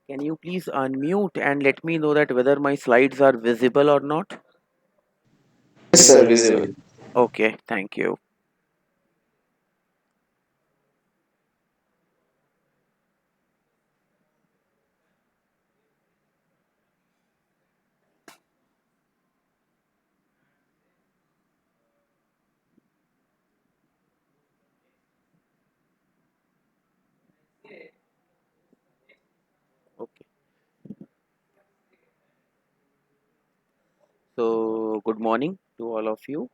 Can you please unmute and let me know that whether my slides are visible or not? Yes, sir, visible. Okay, thank you. Okay. So, good morning to all of you.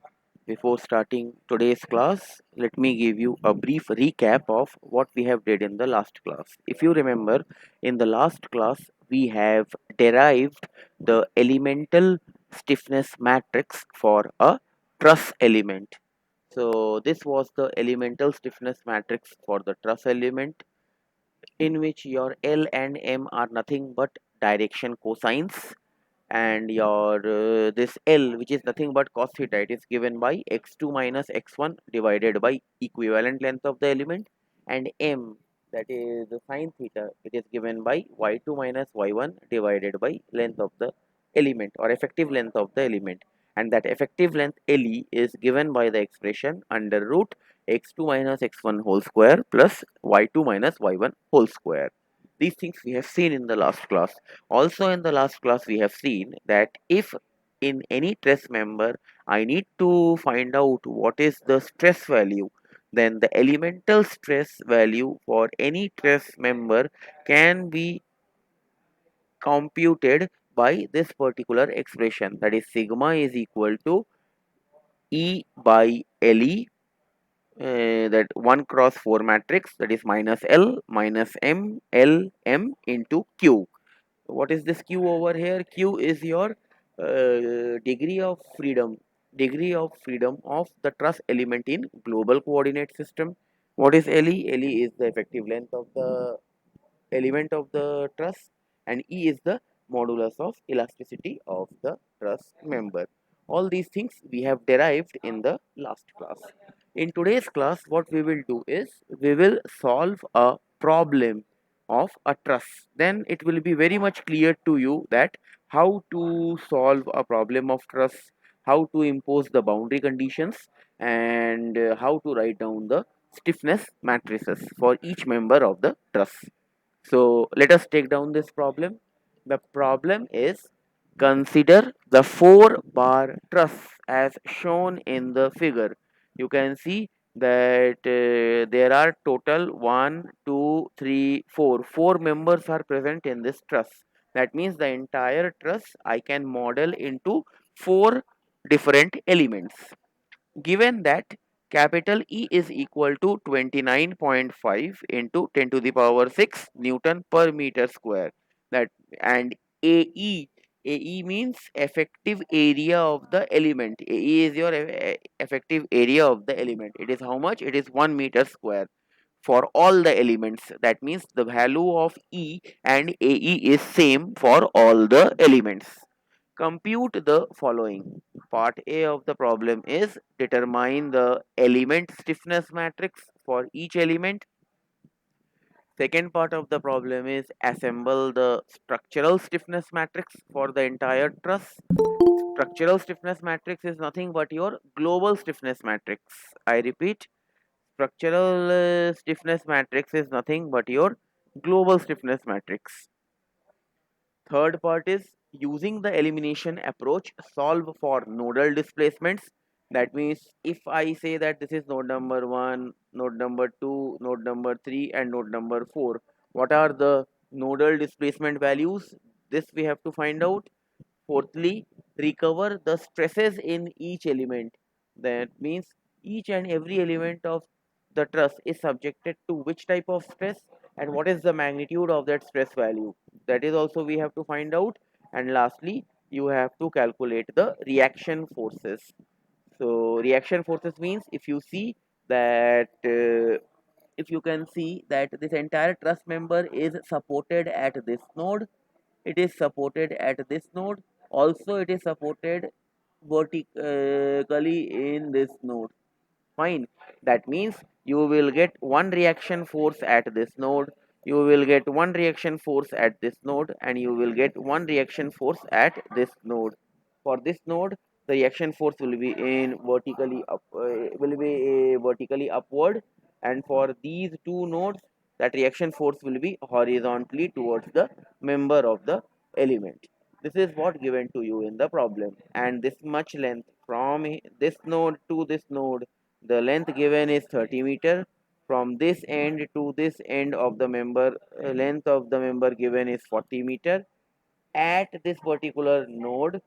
Before starting today's class, let me give you a brief recap of what we have did in the last class. If you remember, in the last class, we have derived the elemental stiffness matrix for a truss element. So, this was the elemental stiffness matrix for the truss element, in which your L and M are nothing but direction cosines, and your this L, which is nothing but cos theta, it is given by x2 minus x1 divided by equivalent length of the element, and M, that is the sine theta, it is given by y2 minus y1 divided by length of the element, or effective length of the element, and that effective length Le is given by the expression under root x2 minus x1 whole square plus y2 minus y1 whole square. These things we have seen in the last class. Also in the last class we have seen that if in any truss member I need to find out what is the stress value, then the elemental stress value for any truss member can be computed by this particular expression, that is sigma is equal to E by LE, that 1 cross 4 matrix, that is minus L minus M L M into Q. What is this Q over here? Q is your degree of freedom of the truss element in global coordinate system. What is LE? LE is the effective length of the element of the truss, and E is the modulus of elasticity of the truss member. All these things we have derived in the last class. In today's class, what we will do is we will solve a problem of a truss. Then it will be very much clear to you that how to solve a problem of truss, how to impose the boundary conditions, and how to write down the stiffness matrices for each member of the truss. So let us take down this problem. The problem is, consider the 4-bar truss as shown in the figure. You can see that there are total 1, 2, 3, 4. 4 members are present in this truss. That means the entire truss I can model into 4 different elements. Given that capital E is equal to 29.5 into 10 to the power 6 Newton per meter square, that, and AE, AE means effective area of the element. AE is your effective area of the element. It is how much? It is 1 meter square for all the elements. That means the value of E and AE is same for all the elements. Compute the following. Part A of the problem is determine the element stiffness matrix for each element. Second part of the problem is assemble the structural stiffness matrix for the entire truss. Structural stiffness matrix is nothing but your global stiffness matrix. I repeat, structural stiffness matrix is nothing but your global stiffness matrix. Third part is using the elimination approach, solve for nodal displacements. That means if I say that this is node number 1, node number 2, node number 3, and node number 4, what are the nodal displacement values? This we have to find out. Fourthly, recover the stresses in each element. That means each and every element of the truss is subjected to which type of stress, and what is the magnitude of that stress value. That is also we have to find out. And lastly, you have to calculate the reaction forces. So reaction forces means if you see that if you can see that this entire truss member is supported at this node, it is supported at this node, also it is supported vertically in this node. Fine. That means you will get one reaction force at this node, you will get one reaction force at this node and you will get one reaction force at this node. For this node, the reaction force will be in vertically up, will be vertically upward, and for these two nodes, that reaction force will be horizontally towards the member of the element. This is what given to you in the problem, and this much length from this node to this node, the length given is 30 meter. From this end to this end of the member, length of the member given is 40 meter. At this particular node,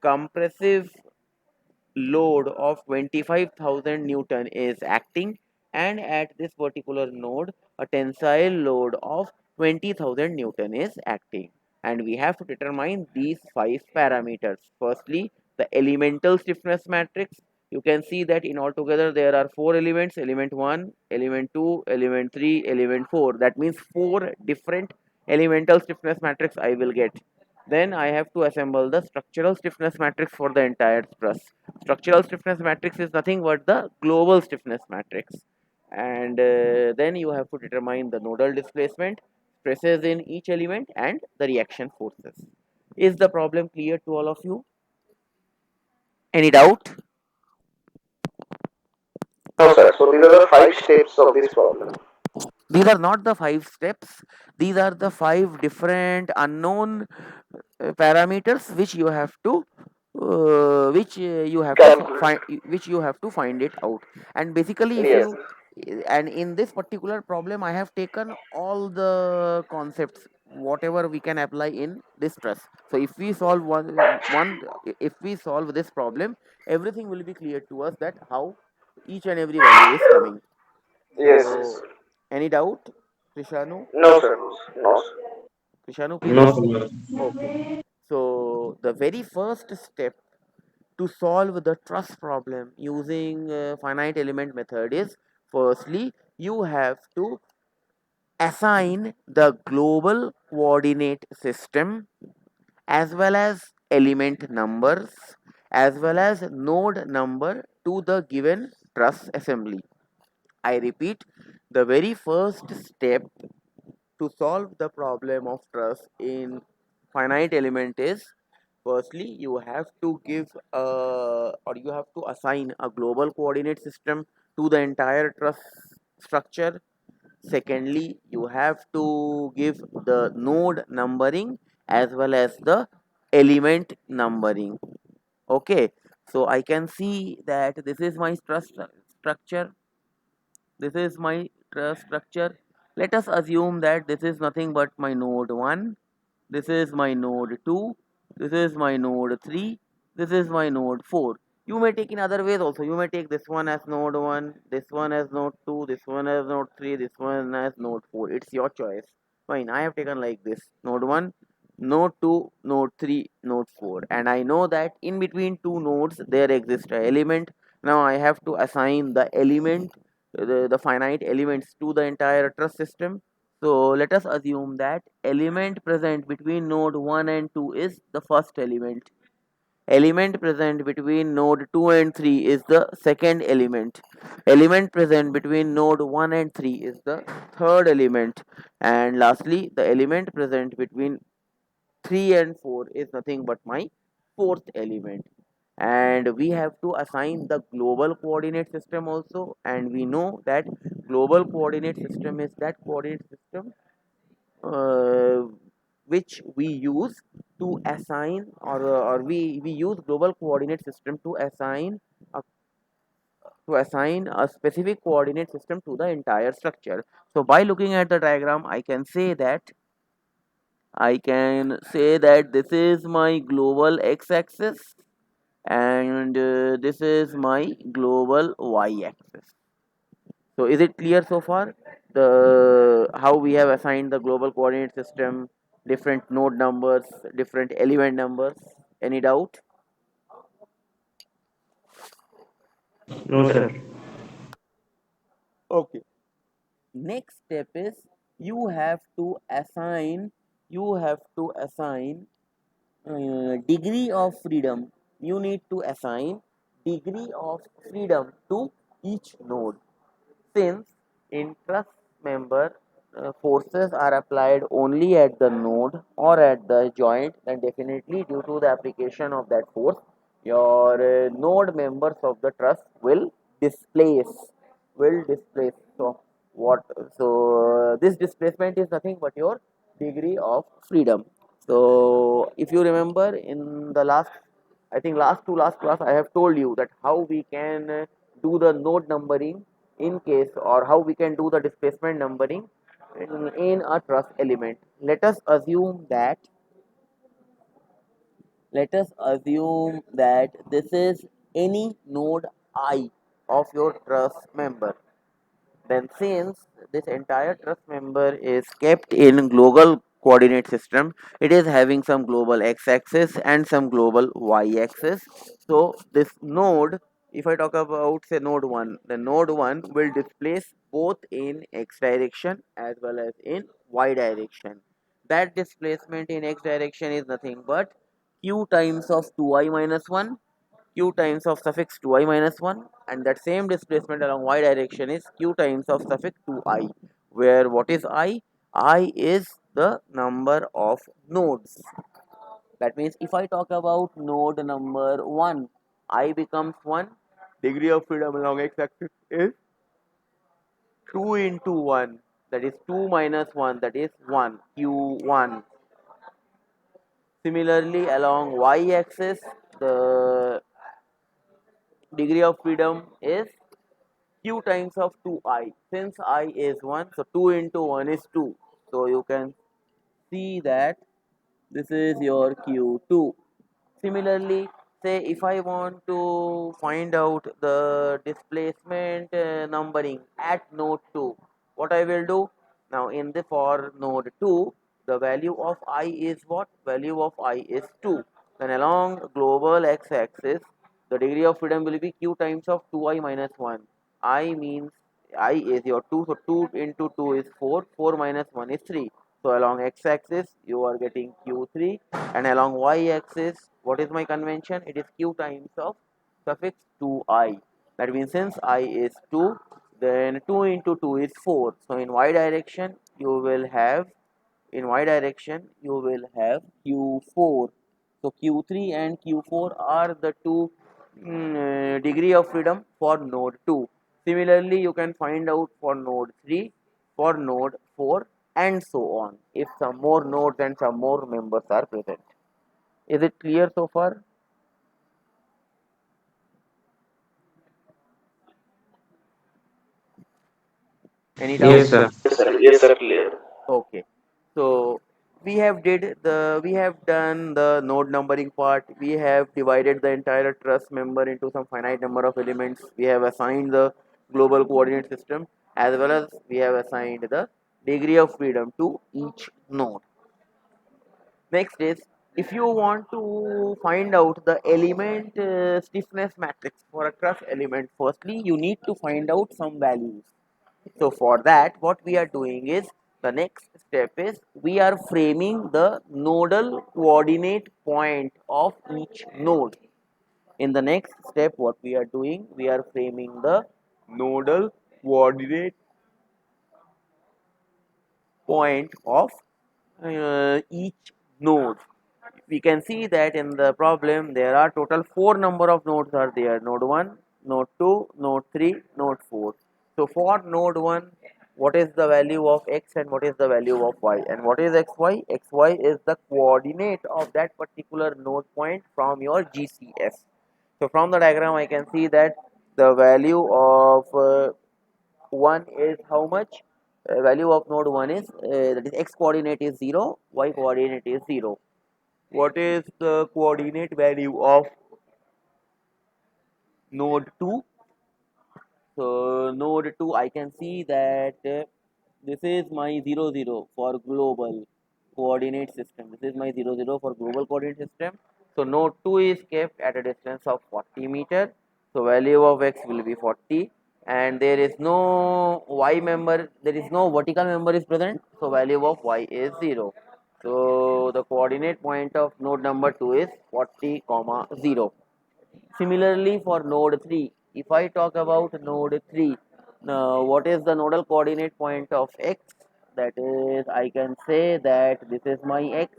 compressive load of 25,000 Newton is acting, and at this particular node a tensile load of 20,000 Newton is acting, and we have to determine these five parameters. Firstly, the elemental stiffness matrix. You can see that in altogether there are four elements: element 1, element 2, element 3, element 4. That means four different elemental stiffness matrix I will get. Then I have to assemble the structural stiffness matrix for the entire truss. Structural stiffness matrix is nothing but the global stiffness matrix. And then you have to determine the nodal displacement, stresses in each element, and the reaction forces. Is the problem clear to all of you? Any doubt? No, sir. So these are the 5 steps of this problem. These are not the five steps. These are the five different unknown parameters which you have to Calculate. find, which you have to find it out. And basically if Yes. you, and in this particular problem I have taken all the concepts whatever we can apply in this stress. So if we solve one if we solve this problem, everything will be clear to us that how each and every value is coming. Yes. Yes. So any doubt, Krishanu? No, sir. No, sir. No, sir. Krishanu, No, please. sir. Okay. So the very first step to solve the truss problem using finite element method is, firstly you have to assign the global coordinate system as well as element numbers as well as node number to the given truss assembly. I repeat, the very first step to solve the problem of truss in finite element is, firstly you have to give or you have to assign a global coordinate system to the entire truss structure. Secondly, you have to give the node numbering as well as the element numbering. Okay, so I can see that this is my truss structure. This is my truss structure. Let us assume that this is nothing but my node 1, this is my node 2, this is my node 3, this is my node 4. You may take in other ways also. You may take this one as node 1, this one as node 2, this one as node 3, this one as node 4. It's your choice. Fine, I have taken like this: node 1, node 2, node 3, node 4. And I know that in between two nodes there exists an element. Now I have to assign the element, the finite elements to the entire truss system. So let us assume that element present between node 1 and 2 is the first element. Element present between node 2 and 3 is the second element. Element present between node 1 and 3 is the third element. And lastly, the element present between 3 and 4 is nothing but my fourth element. And we have to assign the global coordinate system also, and we know that global coordinate system is that coordinate system uh, which we use to assign, or we use global coordinate system a, to assign a specific coordinate system to the entire structure. So by looking at the diagram I can say that this is my global x-axis and this is my global y-axis. So is it clear so far? The how we have assigned the global coordinate system, different node numbers, different element numbers. Any doubt? No, sir. Okay. Next step is you have to assign you have to assign degree of freedom. You need to assign degree of freedom to each node. Since in truss member forces are applied only at the node or at the joint, then definitely due to the application of that force, your node members of the truss displace displace. So what? So this displacement is nothing but your degree of freedom. So if you remember in the last, I think last to last class, I have told you that how we can do the node numbering in case, or how we can do the displacement numbering in a truss element. Let us assume that this is any node I of your truss member. Then since this entire truss member is kept in global coordinate system, it is having some global x-axis and some global y-axis. So this node, if I talk about say node 1, the node 1 will displace both in x direction as well as in y direction. That displacement in x direction is nothing but q times of 2i minus 1, q times of suffix 2i minus 1, and that same displacement along y direction is q times of suffix 2i, where what is I? I is the number of nodes. That means if I talk about node number 1, I becomes 1, degree of freedom along x axis is 2 into 1, that is 2 minus 1, that is 1, q1. Similarly along y axis, the degree of freedom is q times of 2i. Since I is 1, so 2 into 1 is 2. So you can see that this is your q2. Similarly, say if I want to find out the displacement numbering at node 2, what I will do? Now in the for node 2, the value of I is what? Value of I is 2. Then along global x-axis, the degree of freedom will be q times of 2i minus 1. I means I is your 2, so 2 into 2 is 4, 4 minus 1 is 3. So along x-axis you are getting q3, and along y-axis, what is my convention? It is q times of suffix 2i. That means since I is 2, then 2 into 2 is 4. So in y direction you will have q4. So q3 and q4 are the two degree of freedom for node 2. Similarly, you can find out for node 3, for node 4, and so on, if some more nodes and some more members are present. Is it clear so far? Any doubt? Yes, sir. Yes, sir, clear. Okay. So we have done the node numbering part. We have divided the entire truss member into some finite number of elements. We have assigned the global coordinate system, as well as we have assigned the degree of freedom to each node. Next is, if you want to find out the element stiffness matrix for a truss element, firstly you need to find out some values. So for that, what we are doing is, the next step is we are framing the nodal coordinate point of each node. In the next step, what we are doing, we are framing the nodal coordinate point of each node. We can see that in the problem there are total 4 number of nodes are there: node 1, node 2, node 3, node 4. So for node 1, what is the value of x and what is the value of y, and what is xy? Xy is the coordinate of that particular node point from your GCS. So from the diagram I can see that the value of 1 is how much? Value of node 1 is, that is x coordinate is 0, y coordinate is 0. What is the coordinate value of node 2? So node 2, I can see that this is my 0 0 for global coordinate system. This is my 0 0 for global coordinate system. So node 2 is kept at a distance of 40 meter. So value of x will be 40, and there is no y member, there is no vertical member is present. So value of y is 0. So the coordinate point of node number 2 is 40 comma 0. Similarly for node 3, if I talk about node 3, what is the nodal coordinate point of x? that is, I can say that this is my x.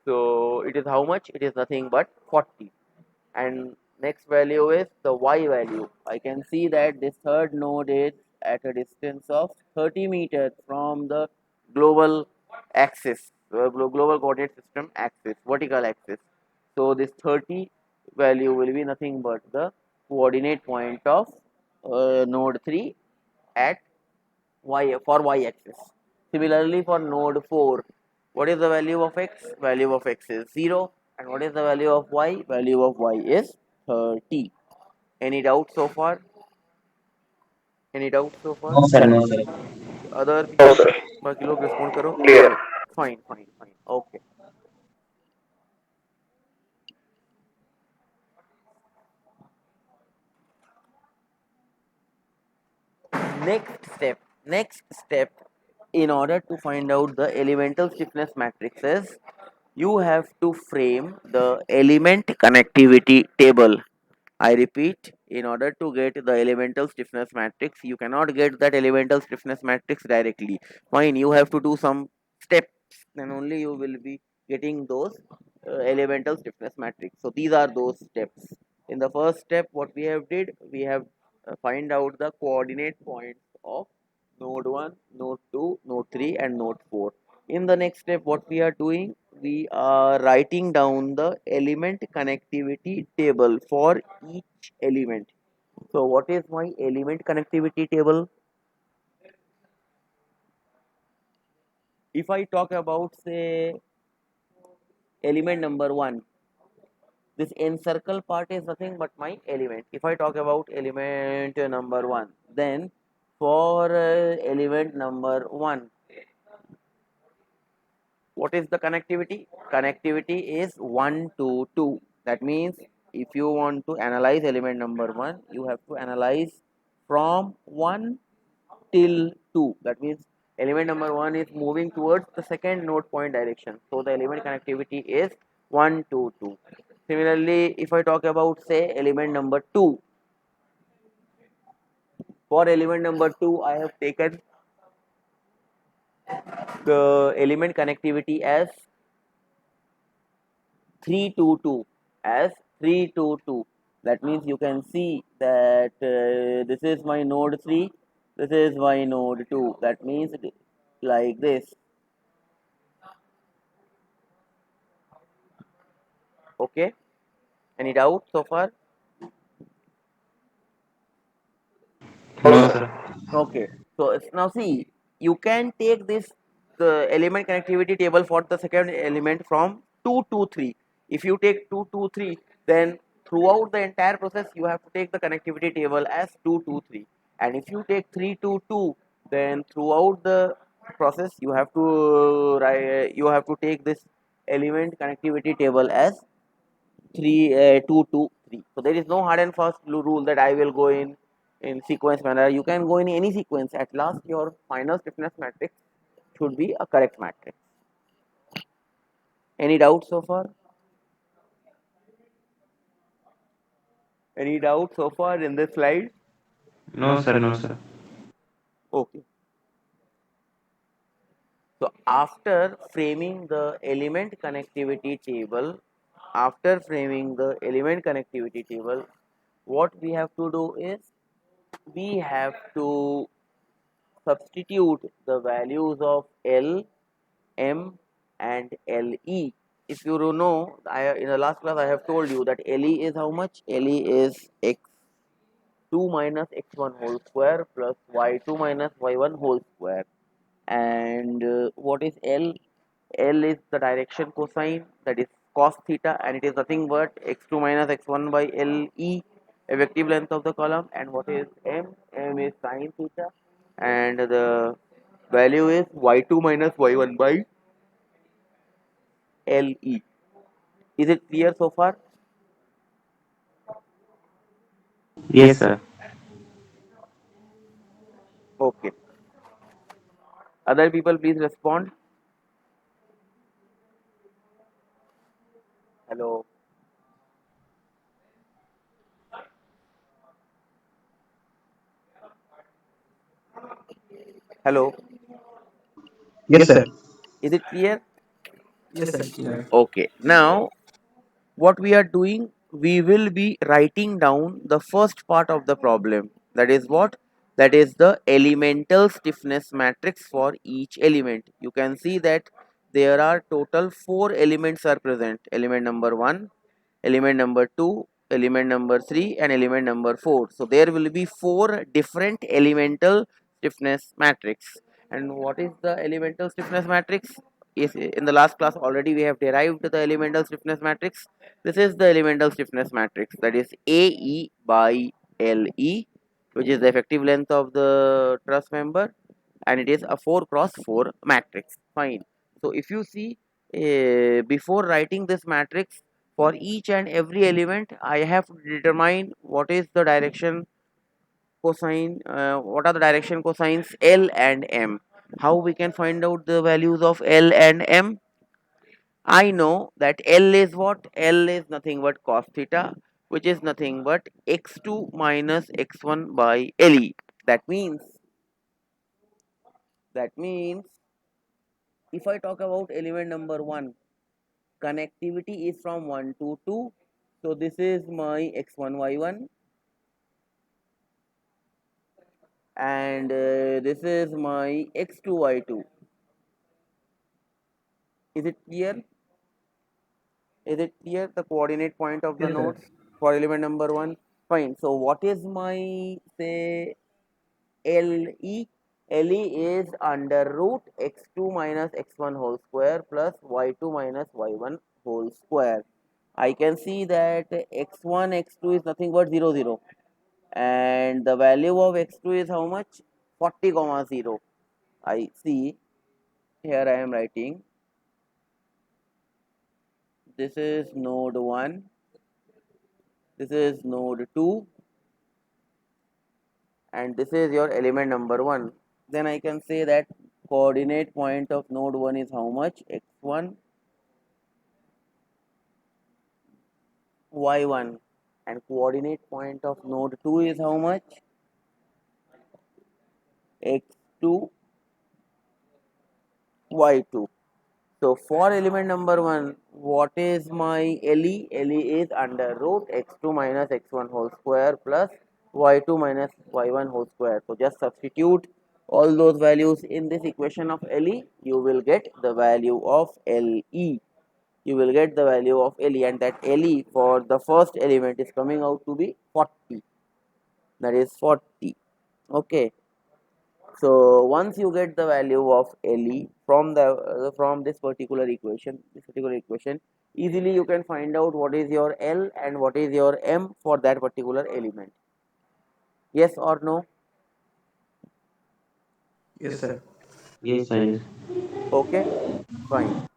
So it is how much? It is nothing but 40. And next value is the y value. I can see that this third node is at a distance of 30 meters from the global axis, global coordinate system axis, vertical axis. So this 30 value will be nothing but the coordinate point of node 3 at y for y axis. Similarly for node 4, what is the value of x? Value of x is 0. And what is the value of y? Value of y is 30. Any doubt so far? Any doubt so far? No, sir. No, sir. Other No, people? sir. बाकी लोग respond करो. Clear. Fine, fine, fine. Okay. Next step, in order to find out the elemental stiffness matrices, you have to frame the element connectivity table. I repeat, in order to get the elemental stiffness matrix, you cannot get that elemental stiffness matrix directly. Fine, you have to do some steps, then only you will be getting those elemental stiffness matrix. So these are those steps. In the first step, what we have did, we have find out the coordinate points of node 1, node 2, node 3 and node 4. In the next step, what we are doing, we are writing down the element connectivity table for each element. So what is my element connectivity table? If I talk about, say, element number 1, this encircle part is nothing but my element. If I talk about element number 1, then for element number 1, what is the connectivity? Connectivity is 1 to 2. That means if you want to analyze element number 1, you have to analyze from 1 till 2. That means element number 1 is moving towards the second node point direction. So the element connectivity is 1 to 2. Similarly, if I talk about, say, element number 2, for element number 2, I have taken the element connectivity as 3 to 2, as 3 to 2. That means you can see that this is my node 3, this is my node 2. That means like this. Okay, any doubt so far? No, No, sir. sir. Okay, so now see, you can take this the element connectivity table for the second element from 2 to 3. If you take 2 to 3, then throughout the entire process you have to take the connectivity table as 2 to 3. And if you take 3 to 2, then throughout the process you have to take this element connectivity table as 2 to 3. So there is no hard and fast rule that I will go in sequence manner. You can go in any sequence. At last, your final stiffness matrix should be a correct matrix. Any doubt so far? Any doubt so far in this slide? No, sir. No, sir. Okay. So after framing the element connectivity table, what we have to do is we have to substitute the values of L, M and LE. If you don't know, in the last class I have told you that LE is how much? LE is x2 minus x1 whole square plus y2 minus y1 whole square. And what is L? L is the direction cosine, that is cos theta, and it is nothing but x2 minus x1 by LE, effective length of the column. And what is M? M is sine theta, and the value is y2 minus y1 by LE. Is it clear so far? Yes, sir. Okay. Other people, please respond. Hello. Hello, Yes, sir. is it clear? Yes, sir. Clear. Okay, now what we are doing, we will be writing down the first part of the problem. That is what? That is the elemental stiffness matrix for each element. You can see that there are total 4 elements are present. Element number 1, element number 2, element number 3 and element number 4. So there will be 4 different elemental stiffness matrix. And what is the elemental stiffness matrix? Is in the last class already we have derived the elemental stiffness matrix. This is the elemental stiffness matrix, that is AE by LE, which is the effective length of the truss member, and it is a 4 cross 4 matrix. Fine. So if you see, before writing this matrix, for each and every element I have to determine what is the direction cosine, what are the direction cosines L and M. How we can find out the values of L and M? I know that L is what? L is nothing but cos theta, which is nothing but x2 minus x1 by LE. That means, that means if I talk about element number 1, connectivity is from 1 to 2. So this is my x1 y1, and this is my x2 y2. Is it clear? Is it clear, the coordinate point of the Yes, sir. nodes for element number 1? Fine. So what is my, say, LE? LE is under root x2 minus x1 whole square plus y2 minus y1 whole square. I can see that x1 x2 is nothing but 0 0, and the value of x2 is how much? 40 comma 0. I see, here I am writing, this is node 1, this is node 2, and this is your element number 1. Then I can say that coordinate point of node 1 is how much? X1 y1, and coordinate point of node 2 is how much? X2 y2. So for element number 1, what is my LE? LE is under root x2 minus x1 whole square plus y2 minus y1 whole square. So just substitute all those values in this equation of LE, you will get the value of LE. You will get the value of LE, and that LE for the first element is coming out to be 40. That is 40. Okay. So once you get the value of LE from the from this particular equation, easily you can find out what is your L and what is your M for that particular element. Yes or no? Yes, sir. Yes, sir. Yes. Okay, fine.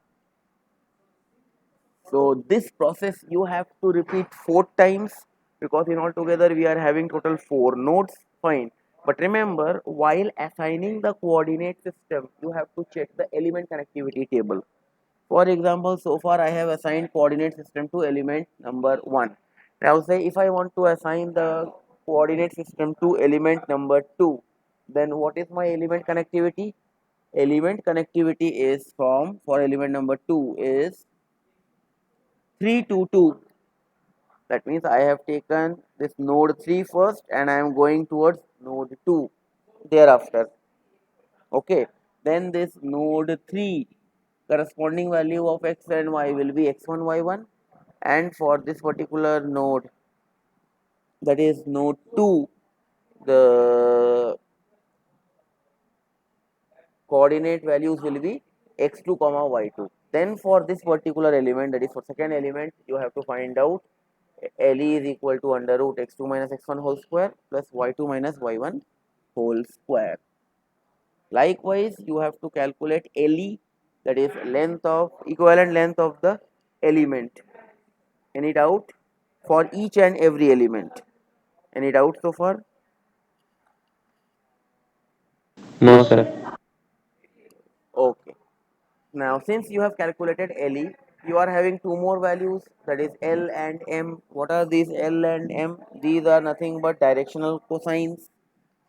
So this process you have to repeat 4 times, because in all together we are having total 4 nodes. Fine. But remember, while assigning the coordinate system, you have to check the element connectivity table. For example, so far I have assigned coordinate system to element number 1. Now say if I want to assign the coordinate system to element number 2, then what is my element connectivity? Element connectivity is from, for element number 2 is 3 to 2. That means I have taken this node 3 first and I am going towards node 2 thereafter. Okay, then this node 3 corresponding value of x and y will be x1 y1, and for this particular node, that is node 2, the coordinate values will be x2 comma y2. Then for this particular element, that is for second element, you have to find out LE is equal to under root x2 minus x1 whole square plus y2 minus y1 whole square. Likewise, you have to calculate LE, that is length of, equivalent length of the element. Any doubt? For each and every element. Any doubt so far? No, sir. Okay. Now, since you have calculated LE, you are having 2 more values, that is L and M. What are these L and M? These are nothing but directional cosines.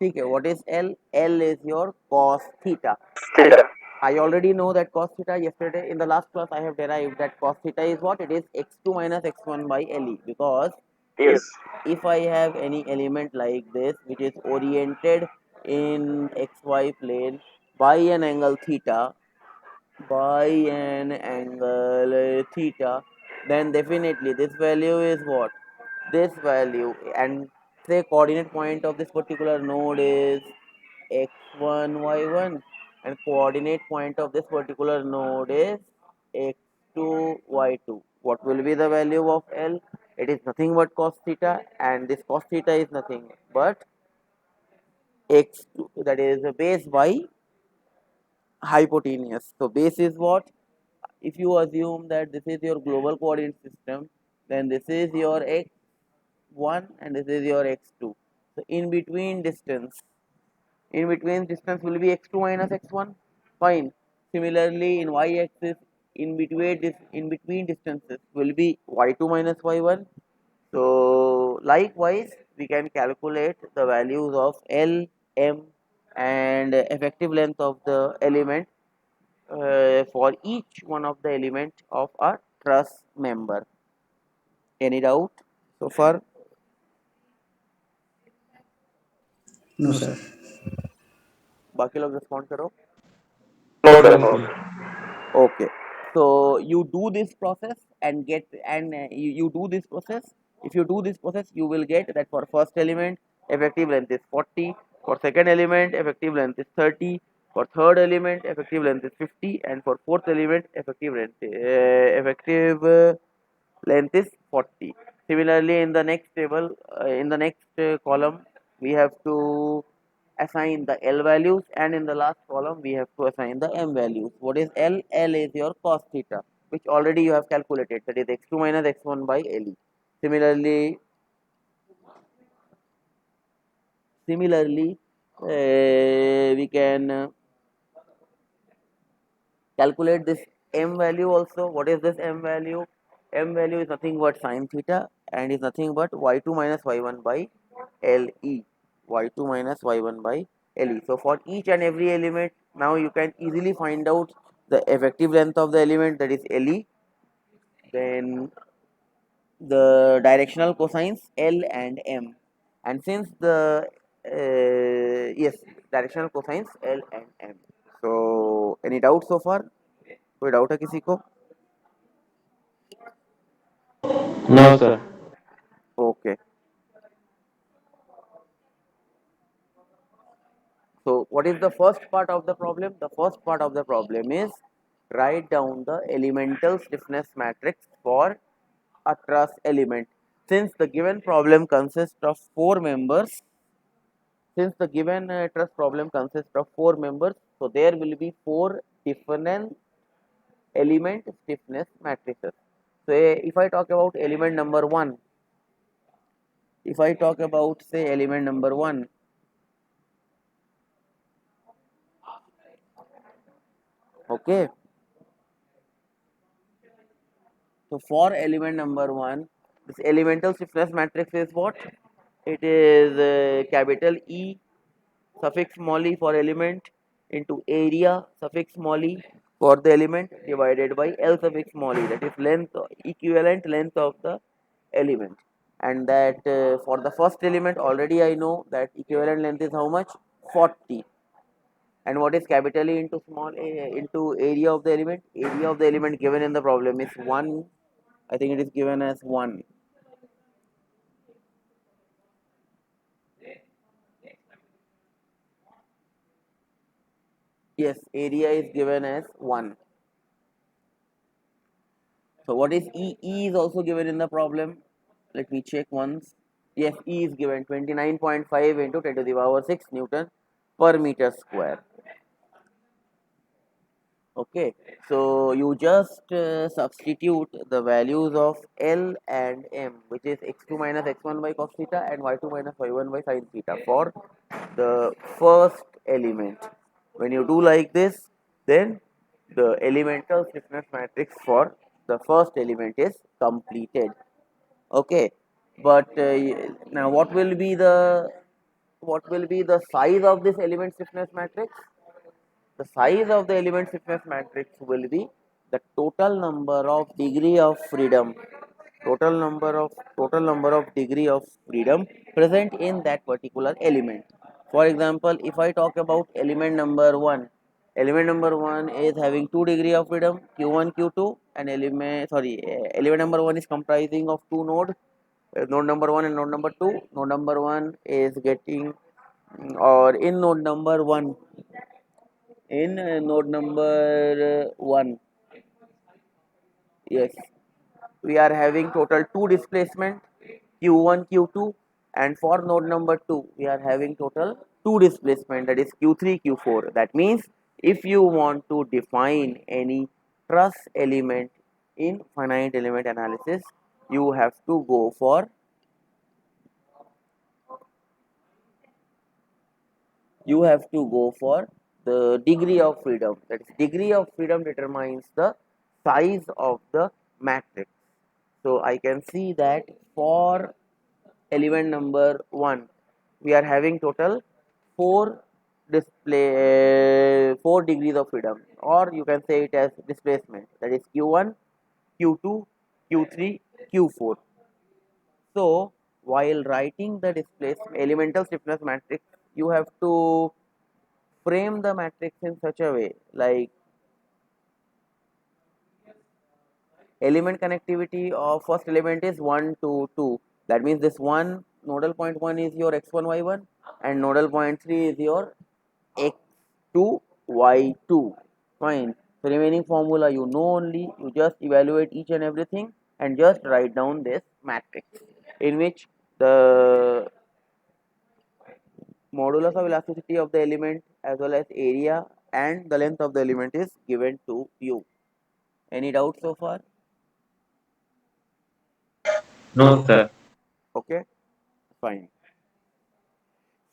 ठीक है, what is L? L is your cos theta. Theta. I already know that cos theta. Yesterday in the last class I have derived that cos theta is what? It is x2 minus x1 by LE, because Yes. if I have any element like this which is oriented in xy plane by an angle theta, then definitely this value is what? This value, and say coordinate point of this particular node is x1 y1, and coordinate point of this particular node is x2 y2. What will be the value of L? It is nothing but cos theta, and this cos theta is nothing but x2, that is a base by hypotenuse. So base is what? If you assume that this is your global coordinate system, then this is your x1 and this is your x2. So in between distance will be x2 minus x1. Fine. Similarly, in y-axis, in between distances will be y2 minus y1. So likewise, we can calculate the values of L, M, and effective length of the element for each one of the element of a truss member. Any doubt so far? No, sir. बाकी लोग respond करो. No, sir. No, No, sir. sir. Okay, so you do this process and get, and you do this process. If you do this process, you will get that for first element effective length is 40, for second element effective length is 30, for third element effective length is 50, and for fourth element effective length is 40. Similarly, in the next table, in the next column, we have to assign the L values, and in the last column we have to assign the M values. What is L? L is your cos theta, which already you have calculated, that is x2 minus x1 by LE. Similarly, we can calculate this M value also. What is this M value? M value is nothing but sine theta, and is nothing but y2 minus y1 by LE. Y2 minus y1 by LE. So for each and every element, now you can easily find out the effective length of the element, that is LE, then the directional cosines L and M, and since the yes, directional cosines L and M. So any doubt so far? कोई doubt है किसी को? No, sir. Okay. So what is the first part of the problem? The first part of the problem is write down the elemental stiffness matrix for a truss element. Since the given problem consists of four members, since the given truss problem consists of four members, so there will be four different element stiffness matrices. So if I talk about element number one, if I talk about say element number one, okay. So for element number one, this elemental stiffness matrix is what? It is capital E suffix small e for element into area suffix small e for the element divided by L suffix small e, that is length, equivalent length of the element. And that for the first element already I know that equivalent length is how much? 40. And what is capital E into small a into area of the element? Area of the element given in the problem is 1. I think it is given as 1. Yes, area is given as 1. So what is E? E is also given in the problem. Let me check once. Yes, E is given 29.5 into 10 to the power 6 Newton per meter square. Okay, so you just substitute the values of L and M, which is x2 minus x1 by cos theta and y2 minus y1 by sin theta for the first element. When you do like this, then the elemental stiffness matrix for the first element is completed. Okay, but now what will be the what will be the size of this element stiffness matrix? The size of the element stiffness matrix will be the total number of degree of freedom, total number of degree of freedom present in that particular element. For example, if I talk about element number 1 is having 2 degree of freedom, q1 q2, and element number 1 is comprising of two nodes, node number 1 and node number 2. Node number 1 is getting, or in node number 1, in node number 1, yes, we are having total 2 displacement, q1 q2, and for node number 2 we are having total 2 displacement, that is q3 q4. That means if you want to define any truss element in finite element analysis, you have to go for the degree of freedom. That is, degree of freedom determines the size of the matrix. So I can see that for element number 1 we are having total 4 degrees of freedom, or you can say it as displacement, that is q1 q2 q3 q4. So while writing the displacement elemental stiffness matrix, you have to frame the matrix in such a way, like element connectivity of first element is 1 to 2. That means this one nodal point 1 is your x1 y1, and nodal point 3 is your x2 y2. Fine. So remaining formula you know only, you just evaluate each and everything and just write down this matrix in which the modulus of elasticity of the element as well as area and the length of the element is given to you. Any doubt so far? No, sir. Okay, fine.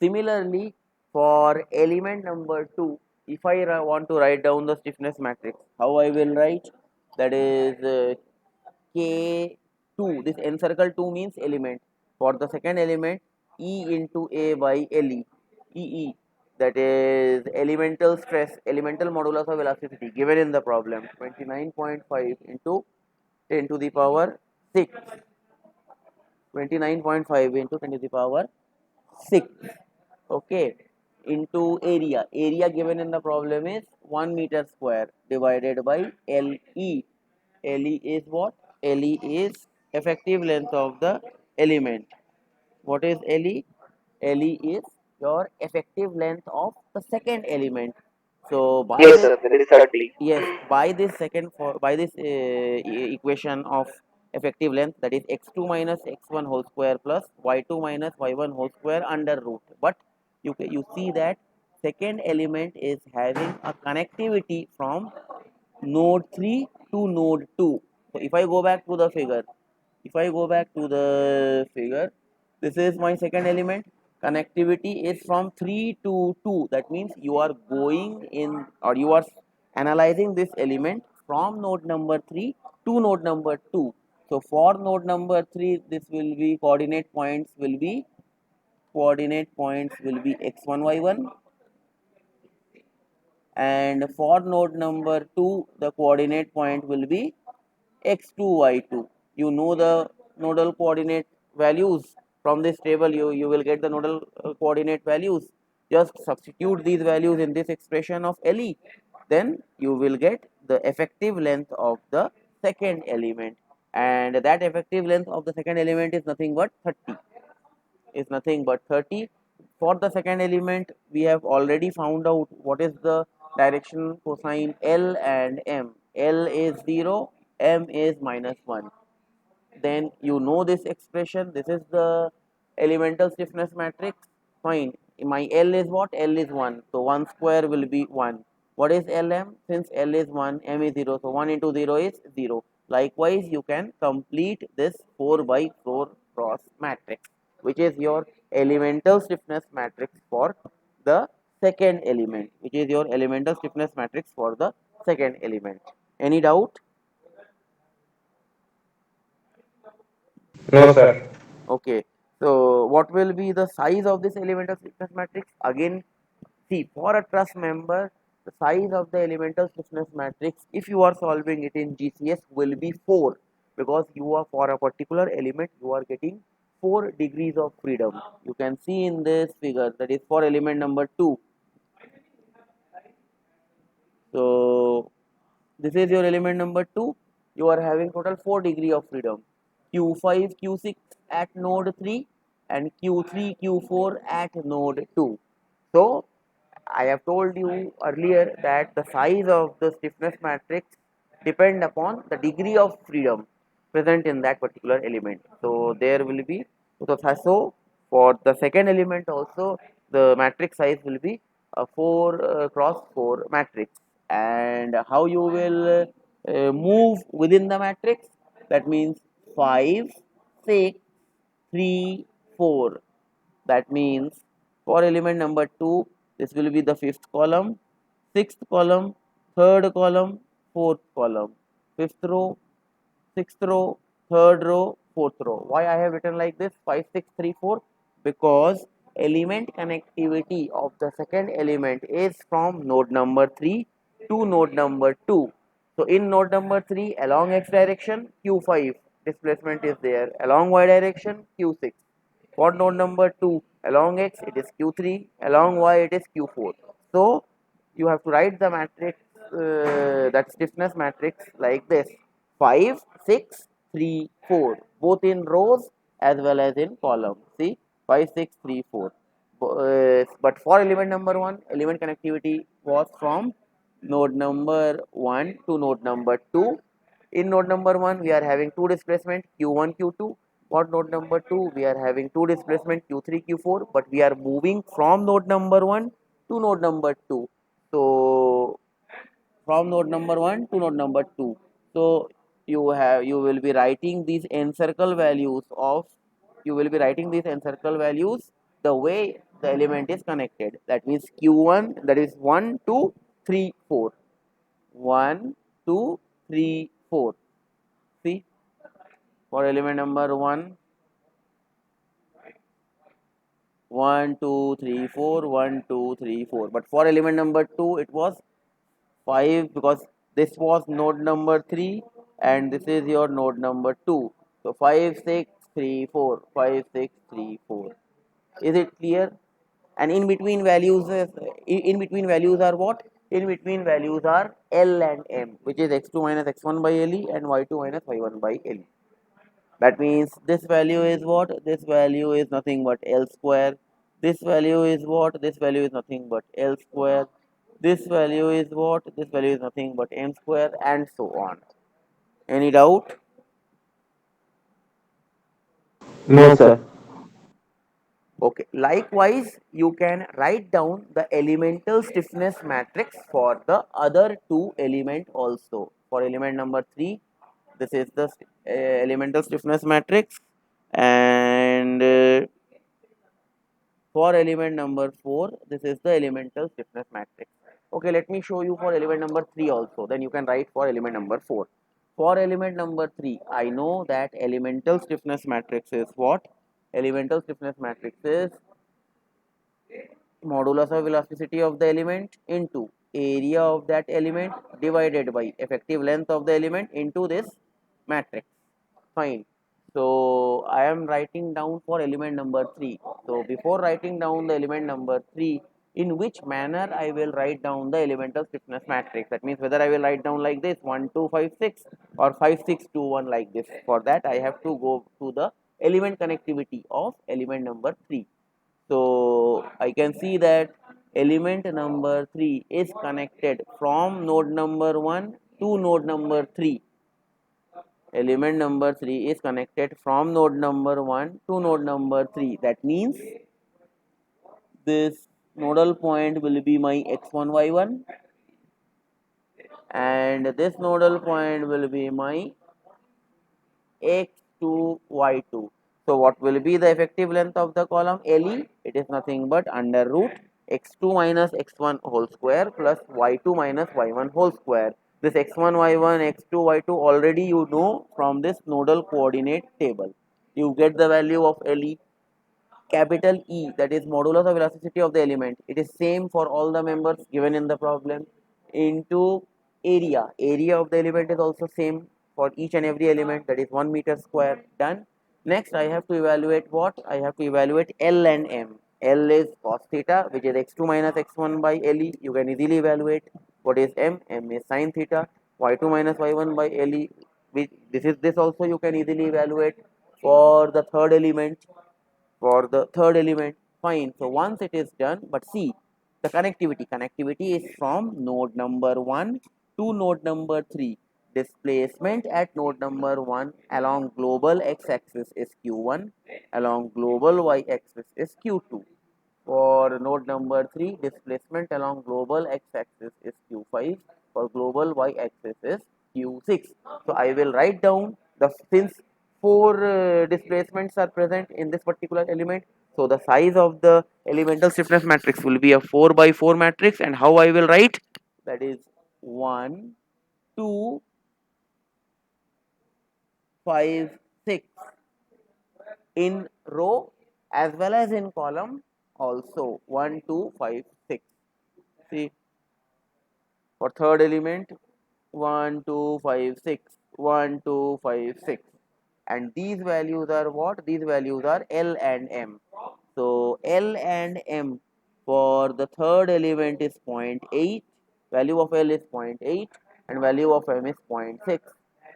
Similarly, for element number 2, if I want to write down the stiffness matrix, how I will write? That is K2. This encircle 2 means element. For the second element, E into A by LE. EE, that is elemental stress, elemental modulus of elasticity given in the problem, 29.5 into 10 to the power 6. 29.5 into 10 to the power 6. Okay, into area given in the problem is 1 meter square divided by Le is what? Le is effective length of the element. What is Le is your effective length of the second element. So by Yes, this, sir. That is 30. yes, by this equation of effective length, that is x2 minus x1 whole square plus y2 minus y1 whole square under root. But you see that second element is having a connectivity from node 3 to node 2. So if I go back to the figure, this is my second element. Connectivity is from 3 to 2. That means you are going in, or you are analyzing this element from node number 3 to node number 2. So for node number 3, this will be coordinate points will be x1 y1, and for node number 2 the coordinate point will be x2 y2. You know the nodal coordinate values from this table. You will get the nodal coordinate values. Just substitute these values in this expression of Le, then you will get the effective length of the second element, and that effective length of the second element is nothing but 30. For the second element, we have already found out what is the direction cosine L and M. L is 0, M is minus 1. Then you know this expression. This is the elemental stiffness matrix. Fine. My L is what? L is 1. So 1 square will be 1. What is Lm? Since L is 1, M is 0. So 1 into 0 is 0. Likewise, you can complete this 4 by 4 cross matrix, which is your elemental stiffness matrix for the second element, which is your elemental stiffness matrix for the second element. Any doubt? No, sir. Okay. So what will be the size of this elemental stiffness matrix? Again, see, for a truss member, the size of the elemental stiffness matrix, if you are solving it in GCS, will be 4, because you are, for a particular element, you are getting 4 degrees of freedom. You can see in this figure, that is for element number 2. So this is your element number 2. You are having total 4 degree of freedom. Q5, Q6 at node 3 and Q3, Q4 at node 2. So I have told you earlier that the size of the stiffness matrix depend upon the degree of freedom present in that particular element. So there will be, so for the second element also, the matrix size will be a 4 cross 4 matrix. And how you will move within the matrix, that means 5, 6, 3, 4. That means for element number 2, this will be the fifth column, sixth column, third column, fourth column, fifth row, sixth row, third row, fourth row. Why I have written like this 5, 6, 3, 4? Because element connectivity of the second element is from node number 3 to node number 2. So in node number 3, along x direction, Q5 displacement is there, along y direction, Q6. For node number 2, along x it is Q3, along y it is Q4. So you have to write the matrix, that stiffness matrix, like this: 5, 6, 3, 4, both in rows as well as in columns. See, 5, 6, 3, 4. But for element number 1, element connectivity was from node number 1 to node number 2. In node number 1, we are having two displacement Q1, Q2. For node number 2, we are having two displacement Q3, Q4, but we are moving from node number 1 to node number 2. So from node number 1 to node number 2. So you will be writing these encircle values of, the way the element is connected. That means Q1, that is 1, 2, 3, 4. 1, 2, 3, 4. See, for element number 1, 1, 2, 3, 4, 1, 2, 3, 4. But for element number 2, it was 5, because this was node number 3 and this is your node number 2. So 5, 6, 3, 4, 5, 6, 3, 4. Is it clear? And in between values are what? In between values are L and M, which is x2 minus x1 by LE and y2 minus y1 by LE. That means this value is what? This value is nothing but L square. This value is what? This value is nothing but L square. This value is what? This value is nothing but M square, and so on. Any doubt? No, sir. Okay. Likewise, you can write down the elemental stiffness matrix for the other two element also. For element number 3, this is the elemental stiffness matrix, and for element number 4, this is the elemental stiffness matrix. Okay, let me show you for element number 3 also. Then you can write for element number 4. For element number 3, I know that elemental stiffness matrix is what? Elemental stiffness matrix is modulus of elasticity of the element into area of that element divided by effective length of the element into this matrix. Fine. So I am writing down for element number 3. So before writing down the element number 3, in which manner I will write down the elemental stiffness matrix? That means whether I will write down like this 1, 2, 5, 6 or 5, 6, 2, 1 like this. For that I have to go to the element connectivity of element number 3. So I can see that element number 3 is connected from node number 1 to node number 3. Element number 3 is connected from node number 1 to node number 3. That means this nodal point will be my x1, y1, and this nodal point will be my x2, y2. So what will be the effective length of the column LE? It is nothing but under root x2 minus x1 whole square plus y2 minus y1 whole square. This x1, y1, x2, y2 already you know from this nodal coordinate table. You get the value of LE. capital E, that is modulus of elasticity of the element, it is same for all the members given in the problem, into area of the element is also same for each and every element, that is 1 meter square. Done. Next I have to evaluate what? I have to evaluate L and M. L is cos theta, which is x2 minus x1 by LE. You can easily evaluate. What is M? M is sin theta, y2 minus y1 by LE. Which this also you can easily evaluate for the third element. Fine. So once it is done, but see, the connectivity is from node number 1 to node number 3. Displacement at node number 1 along global x-axis is q1, along global y-axis is q2. For node number 3, displacement along global x-axis is q5, for global y-axis is q6. So I will write down the, since four displacements are present in this particular element, so the size of the elemental stiffness matrix will be a 4 by 4 matrix. And how I will write? That is 1, 2, 5, 6 in row as well as in column also. 1, 2, 5, 6. See, for third element, 1, 2, 5, 6, 1, 2, 5, 6. And these values are what? These values are L and M. So L and M for the third element is 0.8, value of L is 0.8 and value of M is 0.6.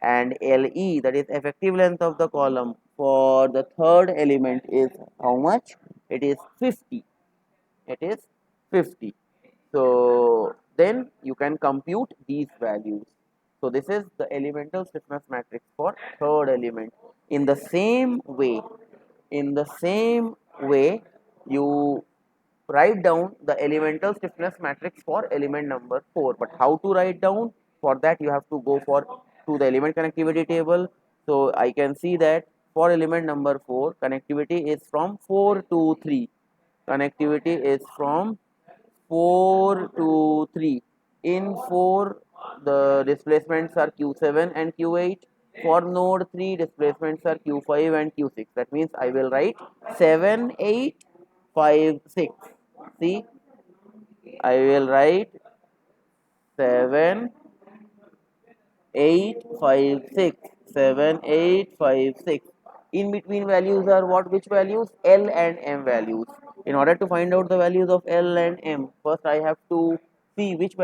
And LE, that is effective length of the column, for the third element is how much? It is 50. It is 50. So then you can compute these values. So this is the elemental stiffness matrix for third element. In the same way, you write down the elemental stiffness matrix for element number 4. But how to write down? For that you have to go to the element connectivity table. So I can see that for element number 4, connectivity is from 4 to 3. Connectivity is from 4 to 3. In 4, the displacements are q7 and q8. For node 3, displacements are q5 and q6. That means I will write 7, 8, 5, 6. See, I will write 7, 8, 5, 6. 7, 8, 5, 6. In between values are what? Which values? L and M values. In order to find out the values of L and M, first I have to see which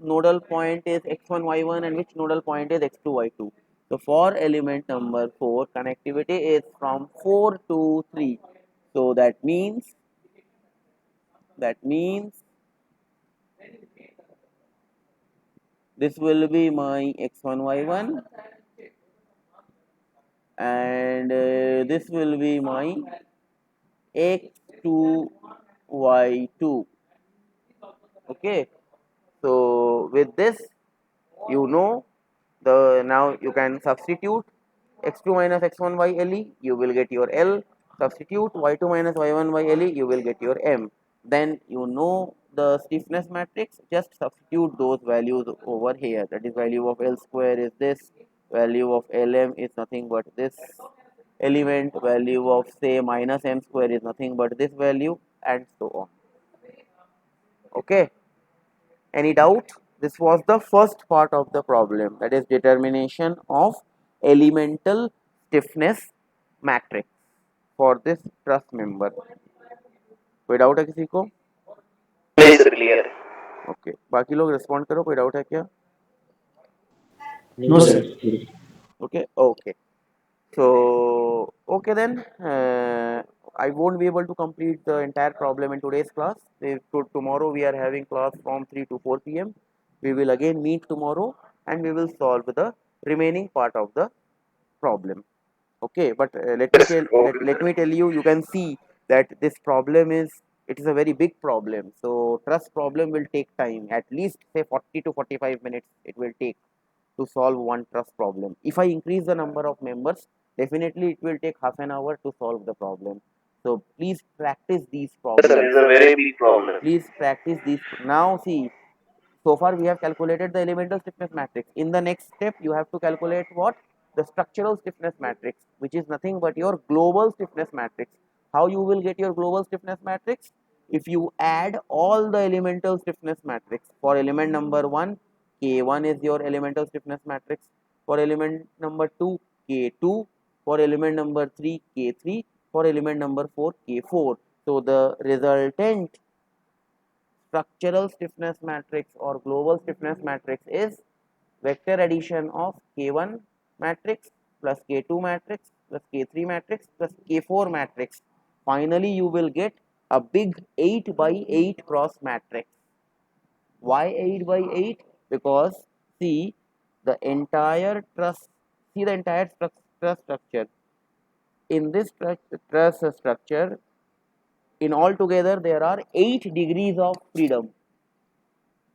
nodal point is x1, y1 and which nodal point is x2, y2. So for element number 4, connectivity is from 4 to 3. So that means this will be my x1, y1 and this will be my x2, y2. Okay, so with this, now you can substitute x2 minus x1 by LE, you will get your L. Substitute y2 minus y1 by LE, you will get your M. Then the stiffness matrix, just substitute those values over here. That is, value of L square is this, value of LM is nothing but this element, value of say minus M square is nothing but this value, and so on. Okay, any doubt? This was the first part of the problem, that is determination of elemental stiffness matrix for this truss member. कोई doubt है किसी को? Please clear. Okay, बाकी लोग respond करो, कोई doubt है क्या? No, sir. Okay. So okay then, I won't be able to complete the entire problem in today's class. Tomorrow we are having class from 3 to 4 p.m. We will again meet tomorrow and we will solve the remaining part of the problem. Okay, but let me tell you, you can see that this problem is a very big problem. So trust problem will take time, at least say 40 to 45 minutes it will take to solve one trust problem. If I increase the number of members, definitely it will take half an hour to solve the problem. So please practice these problems. Sir, it's a very big problem. Please practice these. Now see, so far we have calculated the elemental stiffness matrix. In the next step, you have to calculate what? The structural stiffness matrix, which is nothing but your global stiffness matrix. How you will get your global stiffness matrix? If you add all the elemental stiffness matrix. For element number 1, K1 is your elemental stiffness matrix. For element number 2, K2. For element number 3, K3. For element number 4, K4. So the resultant structural stiffness matrix or global stiffness matrix is vector addition of K1 matrix plus K2 matrix plus K3 matrix plus K4 matrix. Finally, you will get a big 8 by 8 cross matrix. Why 8 by 8? Because see the entire truss, see the entire truss structure. In this truss structure, in all together there are 8 degrees of freedom.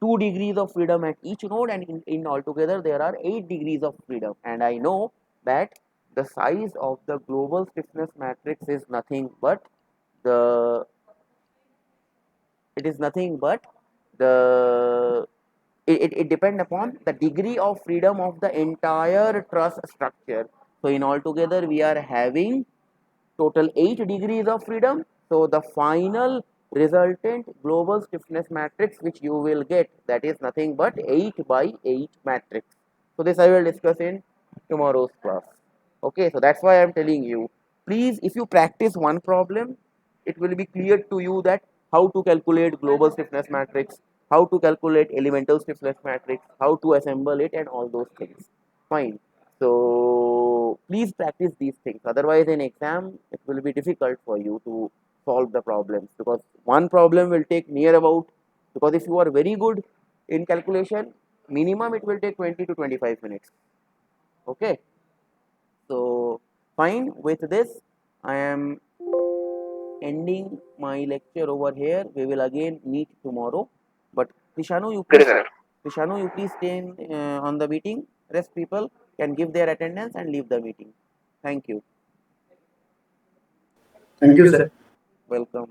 2 degrees of freedom at each node, and in altogether there are 8 degrees of freedom. And I know that the size of the global stiffness matrix is nothing but the the it depends upon the degree of freedom of the entire truss structure. So in altogether we are having total 8 degrees of freedom. So the final resultant global stiffness matrix which you will get, that is nothing but 8 by 8 matrix. So this I will discuss in tomorrow's class. Okay, so that's why I am telling you, please, if you practice one problem, it will be clear to you that how to calculate global stiffness matrix, how to calculate elemental stiffness matrix, how to assemble it, and all those things. Fine. So please practice these things. Otherwise, in exam, it will be difficult for you to solve the problems, because one problem will take near about, because if you are very good in calculation, minimum it will take 20 to 25 minutes. Okay. So fine. With this, I am ending my lecture over here. We will again meet tomorrow. But Krishanu, you Okay, please, sir. Krishanu, you please stay on the meeting. Rest people can give their attendance and leave the meeting. Thank you. Thank you, sir. Welcome.